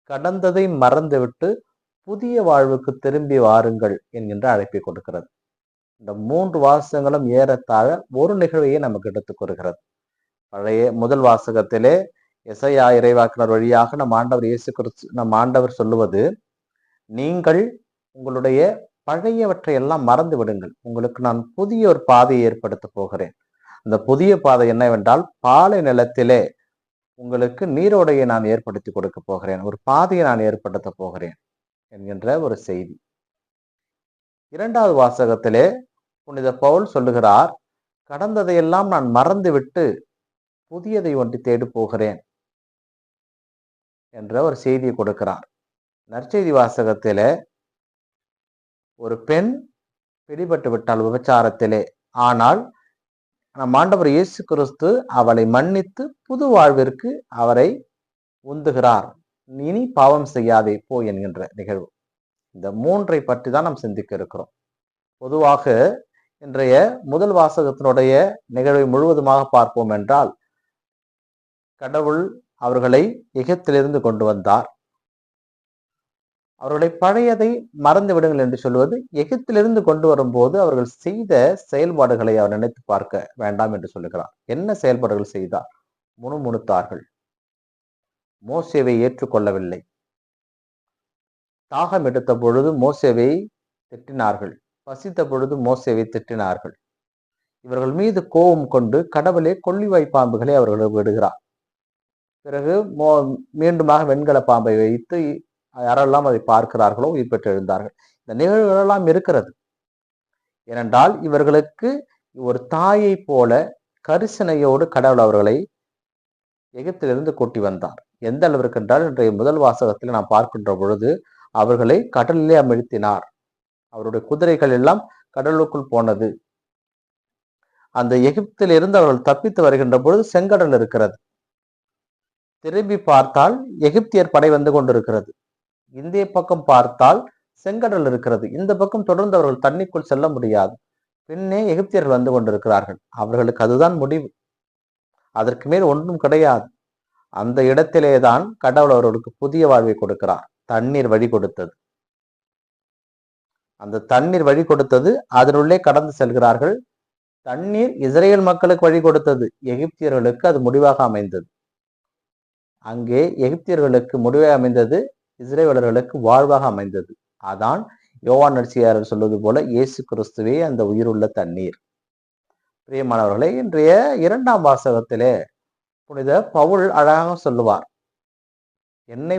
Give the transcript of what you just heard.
கடந்ததை மறந்துவிட்டு புதிய வாழ்வுக்கு திரும்பி வாருங்கள் என்கின்ற அழைப்பை கொடுக்கிறது. இந்த 3 வாசகங்களும் ஏறத்தாழ ஒரு நிகழ்வையே நமக்கு எடுத்துக் கூறுகிறது. முதல் வாசகத்திலே எசையா இறைவாக்கினர் வழியாக நம் ஆண்டவர் சொல்லுவது, நீங்கள் உங்களுடைய பழையவற்றை எல்லாம் மறந்து விடுங்கள், உங்களுக்கு நான் புதிய ஒரு பாதையை ஏற்படுத்த போகிறேன். அந்த புதிய பாதை என்னவென்றால், பாலை நிலத்திலே உங்களுக்கு நீரோடையை நான் ஏற்படுத்தி கொடுக்க போகிறேன், ஒரு பாதையை நான் ஏற்படுத்த போகிறேன் என்கின்ற ஒரு செய்தி. 2வது வாசகத்திலே புனித பவுல் சொல்லுகிறார், கடந்ததையெல்லாம் நான் மறந்துவிட்டு புதியதை ஒன்று தேடி போகிறேன் என்ற ஒரு செய்தியை கொடுக்கிறார். நற்செய்தி வாசகத்திலே ஒரு பெண் பிடிபட்டு விட்டாள் விபச்சாரத்திலே. ஆனால் நம் ஆண்டவர் இயேசு கிறிஸ்து அவளை மன்னித்து புது வாழ்விற்கு அவரை உந்துகிறார். இனி பாவம் செய்யாதே போ என்கின்ற நிகழ்வு. இந்த 3ஐ பற்றி தான் நாம் சிந்திக்க இருக்கிறோம். பொதுவாக இன்றைய முதல் வாசகத்தினுடைய நிகழ்வை முழுவதுமாக பார்ப்போம் என்றால், கடவுள் அவர்களை எகிப்திலிருந்து கொண்டு வந்தார். அவர்களை பழையதை மறந்து விடுங்கள் என்று சொல்வது, எகிப்திலிருந்து கொண்டு வரும்போது அவர்கள் செய்த செயல்பாடுகளை அவர் நினைத்து பார்க்க வேண்டாம் என்று சொல்லுகிறார். என்ன செயல்பாடுகள் செய்தார்? முணுமுணுத்தார்கள், மோசேவை ஏற்றுக்கொள்ளவில்லை, தாகம் எடுத்த பொழுது மோசேவை திட்டினார்கள், பசித்த பொழுது மோசேவை திட்டினார்கள். இவர்கள் மீது கோபம் கொண்டு கடவுளே கொள்ளிவாய் பாம்புகளை அவர்கள் விடுகிறார். பிறகு மீண்டுமாக வெண்கல பாம்பை வைத்து யாரெல்லாம் அதை பார்க்கிறார்களோ உயிர் பெற்று எழுந்தார்கள். இந்த நிகழ்வுகள் எல்லாம் இருக்கிறது. ஏனென்றால் இவர்களுக்கு ஒரு தாயை போல கரிசனையோடு கடவுள் அவர்களை எகிப்திலிருந்து கூட்டி வந்தார். எந்த அளவிற்கு என்றால், இன்றைய முதல் வாசகத்தில் நாம் பார்க்கின்ற பொழுது அவர்களை கடலிலே அமிழ்த்தினார். அவருடைய குதிரைகள் எல்லாம் கடலுக்குள் போனது. அந்த எகிப்தில் இருந்து அவர்கள் தப்பித்து வருகின்ற பொழுது செங்கடல் இருக்கிறது. திரும்பி பார்த்தால் எகிப்தியர் படை வந்து கொண்டிருக்கிறது. இந்திய பக்கம் பார்த்தால் செங்கடல் இருக்கிறது. இந்த பக்கம் தொடர்ந்து அவர்கள் தண்ணிக்குள் செல்ல முடியாது. பின்னே எகிப்தியர்கள் வந்து கொண்டிருக்கிறார்கள். அவர்களுக்கு அதுதான் முடிவு, அதற்கு மேல் ஒன்றும் கிடையாது. அந்த இடத்திலேதான் கடவுள் அவர்களுக்கு புதிய வாழ்வை கொடுக்கிறார். தண்ணீர் வழி கொடுத்தது. அந்த தண்ணீர் வழி கொடுத்தது, அதனுள்ளே கடந்து செல்கிறார்கள். தண்ணீர் இஸ்ரேல் மக்களுக்கு வழி கொடுத்தது, எகிப்தியர்களுக்கு அது முடிவாக அமைந்தது. அங்கே எகிப்தியர்களுக்கு முடிவாக அமைந்தது, இஸ்ரேலர்களுக்கு வாழ்வாக அமைந்தது. அதான் யோவான் நற்செய்தியாளர் சொல்வது போல, இயேசு கிறிஸ்துவே அந்த உயிருள்ள தண்ணீர். பிரியமானவர்களே, இன்றைய 2ஆம் வாசகத்திலே புனித பவுல் அழகாக சொல்லுவார், என்னை